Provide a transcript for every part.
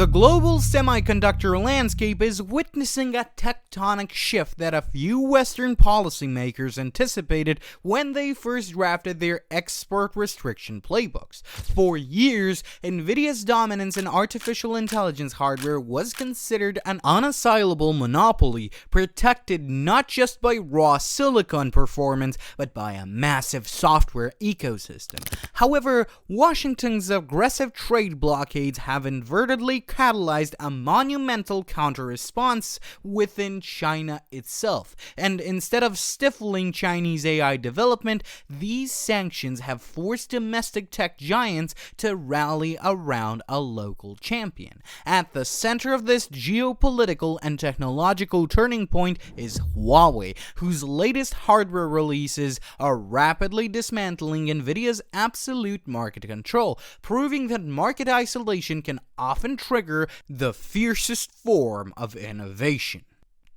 The global semiconductor landscape is witnessing a tectonic shift that a few Western policymakers anticipated when they first drafted their export restriction playbooks. For years, Nvidia's dominance in artificial intelligence hardware was considered an unassailable monopoly, protected not just by raw silicon performance, but by a massive software ecosystem. However, Washington's aggressive trade blockades have inadvertently catalyzed a monumental counter-response within China itself, and instead of stifling Chinese AI development, these sanctions have forced domestic tech giants to rally around a local champion. At the center of this geopolitical and technological turning point is Huawei, whose latest hardware releases are rapidly dismantling Nvidia's absolute market control, proving that market isolation can often trigger the fiercest form of innovation.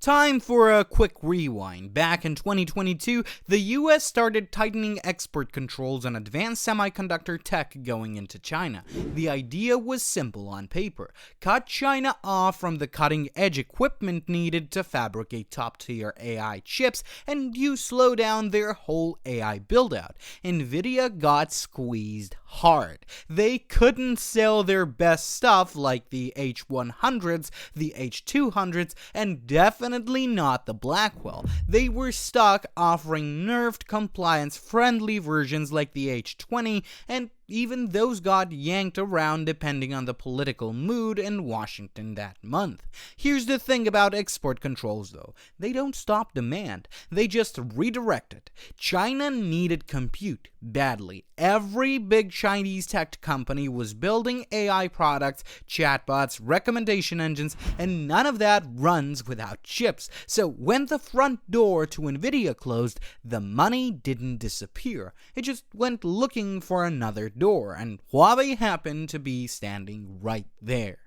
Time for a quick rewind. Back in 2022, the US started tightening export controls on advanced semiconductor tech going into China. The idea was simple on paper: cut China off from the cutting-edge equipment needed to fabricate top-tier AI chips, and you slow down their whole AI build-out. Nvidia got squeezed hard. They couldn't sell their best stuff like the H100s, the H200s, and definitely not the Blackwell. They were stuck offering nerfed compliance-friendly versions like the H20, and even those got yanked around depending on the political mood in Washington that month. Here's the thing about export controls though: they don't stop demand, they just redirect it. China needed compute badly. Every big Chinese tech company was building AI products, chatbots, recommendation engines, and none of that runs without chips. So when the front door to Nvidia closed, the money didn't disappear. It just went looking for another door, and Huawei happened to be standing right there.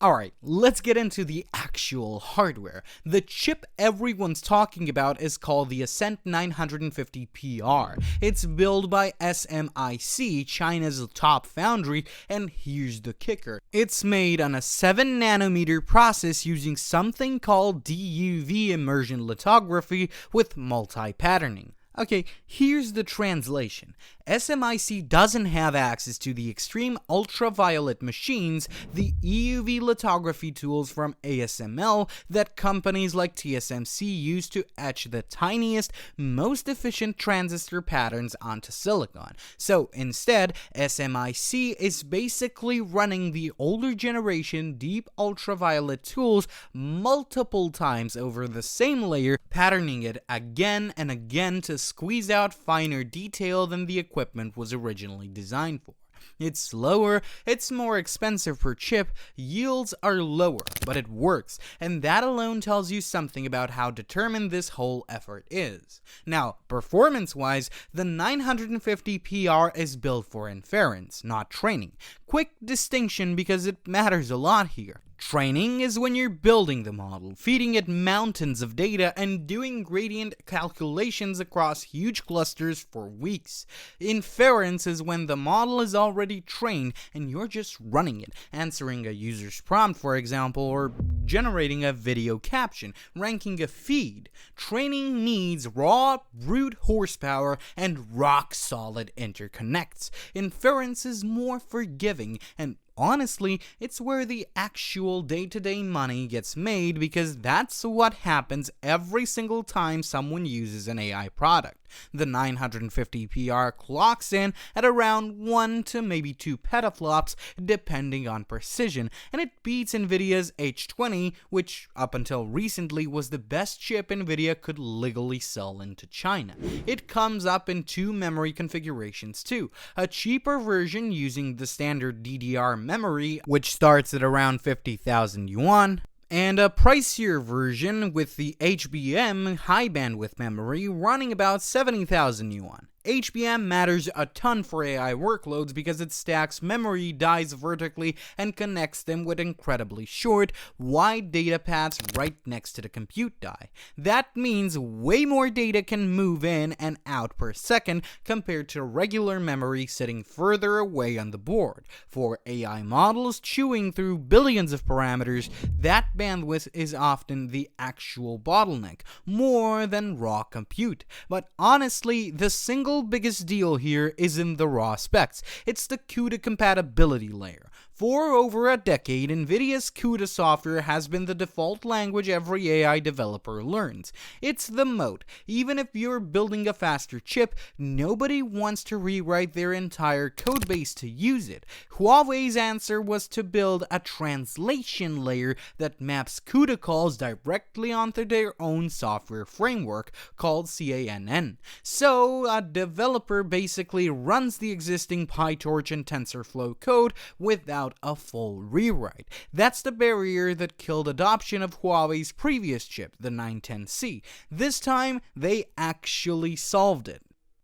Alright, let's get into the actual hardware. The chip everyone's talking about is called the Ascend 950PR. It's built by SMIC, China's top foundry, and here's the kicker: it's made on a 7nm process using something called DUV immersion lithography with multi-patterning. Okay, here's the translation. SMIC doesn't have access to the extreme ultraviolet machines, the EUV lithography tools from ASML that companies like TSMC use to etch the tiniest, most efficient transistor patterns onto silicon. So instead, SMIC is basically running the older generation deep ultraviolet tools multiple times over the same layer, patterning it again and again to squeeze out finer detail than the equipment was originally designed for. It's slower, it's more expensive per chip, yields are lower, but it works, and that alone tells you something about how determined this whole effort is. Now, performance-wise, the 950PR is built for inference, not training. Quick distinction because it matters a lot here. Training is when you're building the model, feeding it mountains of data, and doing gradient calculations across huge clusters for weeks. Inference is when the model is already trained and you're just running it, answering a user's prompt, for example, or generating a video caption, ranking a feed. Training needs raw, brute horsepower and rock-solid interconnects. Inference is more forgiving, and honestly, it's where the actual day-to-day money gets made, because that's what happens every single time someone uses an AI product. The 950PR clocks in at around 1 to maybe 2 petaflops depending on precision, and it beats Nvidia's H20, which up until recently was the best chip Nvidia could legally sell into China. It comes up in 2 memory configurations too: a cheaper version using the standard DDR memory, which starts at around 50,000 yuan, and a pricier version with the HBM high bandwidth memory running about 70,000 yuan. HBM matters a ton for AI workloads because it stacks memory dies vertically and connects them with incredibly short, wide data paths right next to the compute die. That means way more data can move in and out per second compared to regular memory sitting further away on the board. For AI models chewing through billions of parameters, that bandwidth is often the actual bottleneck, more than raw compute. But honestly, the single biggest deal here is in the raw specs. It's the CUDA compatibility layer. For over a decade, Nvidia's CUDA software has been the default language every AI developer learns. It's the moat. Even if you're building a faster chip, nobody wants to rewrite their entire codebase to use it. Huawei's answer was to build a translation layer that maps CUDA calls directly onto their own software framework called CANN. So, a developer basically runs the existing PyTorch and TensorFlow code without a full rewrite. That's the barrier that killed adoption of Huawei's previous chip, the 910C. This time, they actually solved it.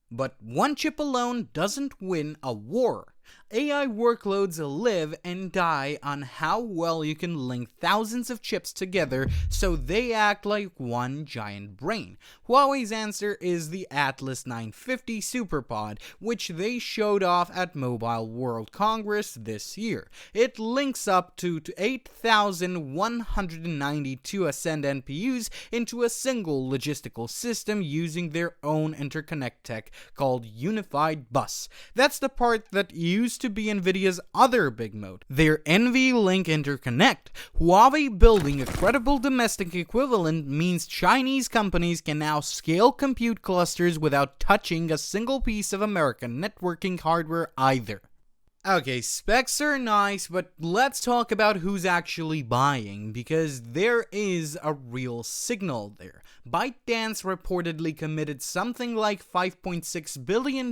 But one chip alone doesn't win a war. AI workloads live and die on how well you can link thousands of chips together so they act like one giant brain. Huawei's answer is the Atlas 950 SuperPod, which they showed off at Mobile World Congress this year. It links up to 8,192 Ascend NPUs into a single logistical system using their own interconnect tech called UnifiedBus. That's the part that used to be Nvidia's other big moat, their NVLink interconnect. Huawei building a credible domestic equivalent means Chinese companies can now scale compute clusters without touching a single piece of American networking hardware either. Okay, specs are nice, but let's talk about who's actually buying, because there is a real signal there. ByteDance reportedly committed something like $5.6 billion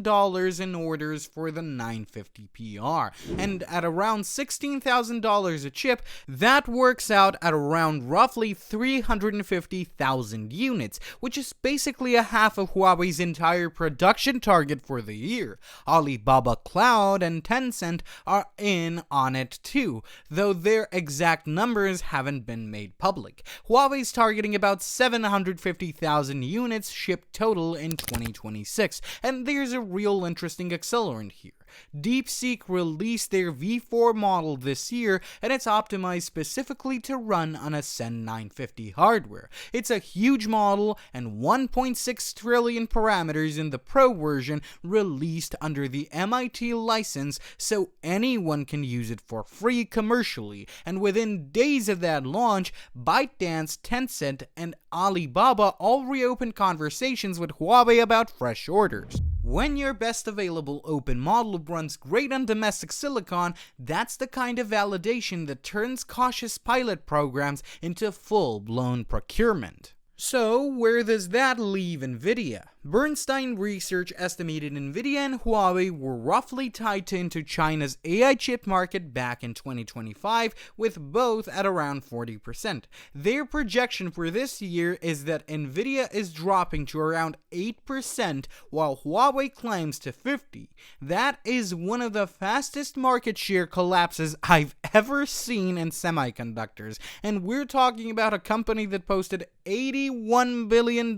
in orders for the 950PR, and at around $16,000 a chip, that works out at around roughly 350,000 units, which is basically a half of Huawei's entire production target for the year. Alibaba Cloud and Tencent are in on it too, though their exact numbers haven't been made public. Huawei's targeting about 750,000 units shipped total in 2026, and there's a real interesting accelerant here. DeepSeek released their V4 model this year, and it's optimized specifically to run on Ascend 950 hardware. It's a huge model and 1.6 trillion parameters in the Pro version released under the MIT license, so anyone can use it for free commercially. And within days of that launch, ByteDance, Tencent, and Alibaba all reopened conversations with Huawei about fresh orders. When your best available open model runs great on domestic silicon, that's the kind of validation that turns cautious pilot programs into full-blown procurement. So, where does that leave Nvidia? Bernstein Research estimated Nvidia and Huawei were roughly tied into China's AI chip market back in 2025, with both at around 40%. Their projection for this year is that Nvidia is dropping to around 8%, while Huawei climbs to 50%. That is one of the fastest market share collapses I've ever seen in semiconductors, and we're talking about a company that posted $81 billion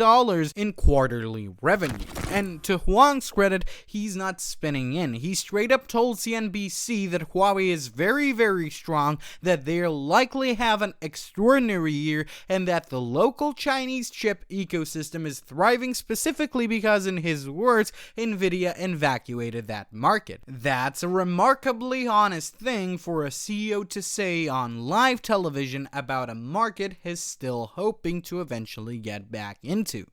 in quarterly revenue. And to Huang's credit, he's not spinning in. He straight up told CNBC that Huawei is very, very strong, that they'll likely have an extraordinary year, and that the local Chinese chip ecosystem is thriving specifically because, in his words, Nvidia evacuated that market. That's a remarkably honest thing for a CEO to say on live television about a market he's still hoping to eventually get back into.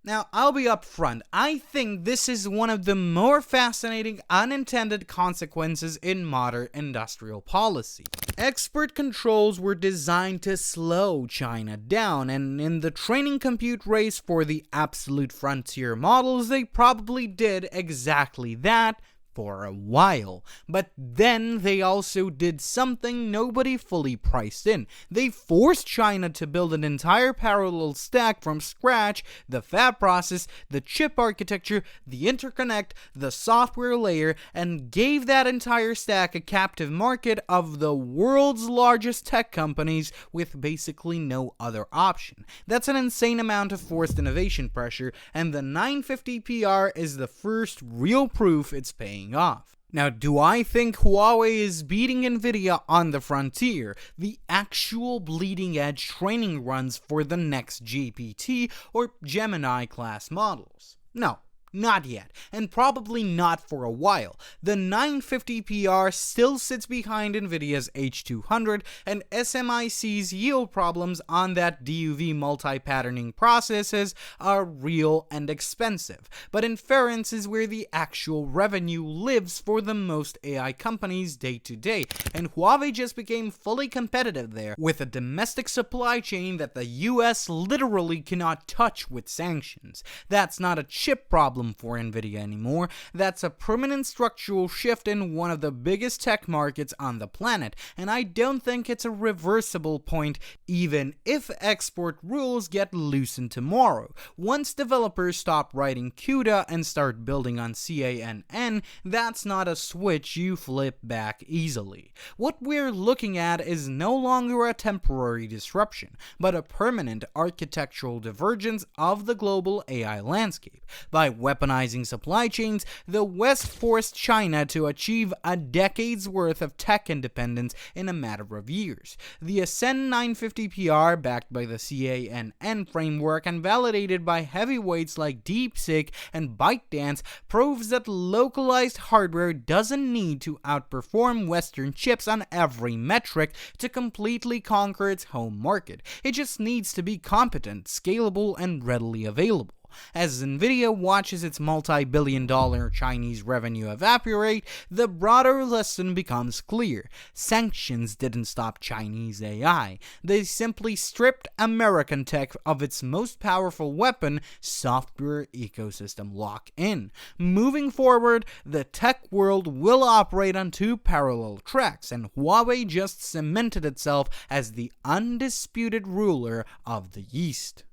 Now, I'll be upfront, I think this is one of the more fascinating unintended consequences in modern industrial policy. Export controls were designed to slow China down, and in the training compute race for the absolute frontier models, they probably did exactly that for a while. But then they also did something nobody fully priced in. They forced China to build an entire parallel stack from scratch: the fab process, the chip architecture, the interconnect, the software layer, and gave that entire stack a captive market of the world's largest tech companies with basically no other option. That's an insane amount of forced innovation pressure, and the 950 PR is the first real proof it's paying off. Now, do I think Huawei is beating Nvidia on the frontier, the actual bleeding edge training runs for the next GPT or Gemini class models? No. Not yet, and probably not for a while. The 950 PR still sits behind Nvidia's H200, and SMIC's yield problems on that DUV multi-patterning processes are real and expensive. But inference is where the actual revenue lives for the most AI companies day to day, and Huawei just became fully competitive there with a domestic supply chain that the US literally cannot touch with sanctions. That's not a chip problem for Nvidia anymore. That's a permanent structural shift in one of the biggest tech markets on the planet, and I don't think it's a reversible point even if export rules get loosened tomorrow. Once developers stop writing CUDA and start building on CANN, that's not a switch you flip back easily. What we're looking at is no longer a temporary disruption, but a permanent architectural divergence of the global AI landscape. By weaponizing supply chains, the West forced China to achieve a decade's worth of tech independence in a matter of years. The Ascend 950 PR, backed by the CANN framework and validated by heavyweights like DeepSeek and ByteDance, proves that localized hardware doesn't need to outperform Western chips on every metric to completely conquer its home market. It just needs to be competent, scalable, and readily available. As Nvidia watches its multi-billion-dollar Chinese revenue evaporate, the broader lesson becomes clear. Sanctions didn't stop Chinese AI. They simply stripped American tech of its most powerful weapon, software ecosystem lock-in. Moving forward, the tech world will operate on two parallel tracks, and Huawei just cemented itself as the undisputed ruler of the East.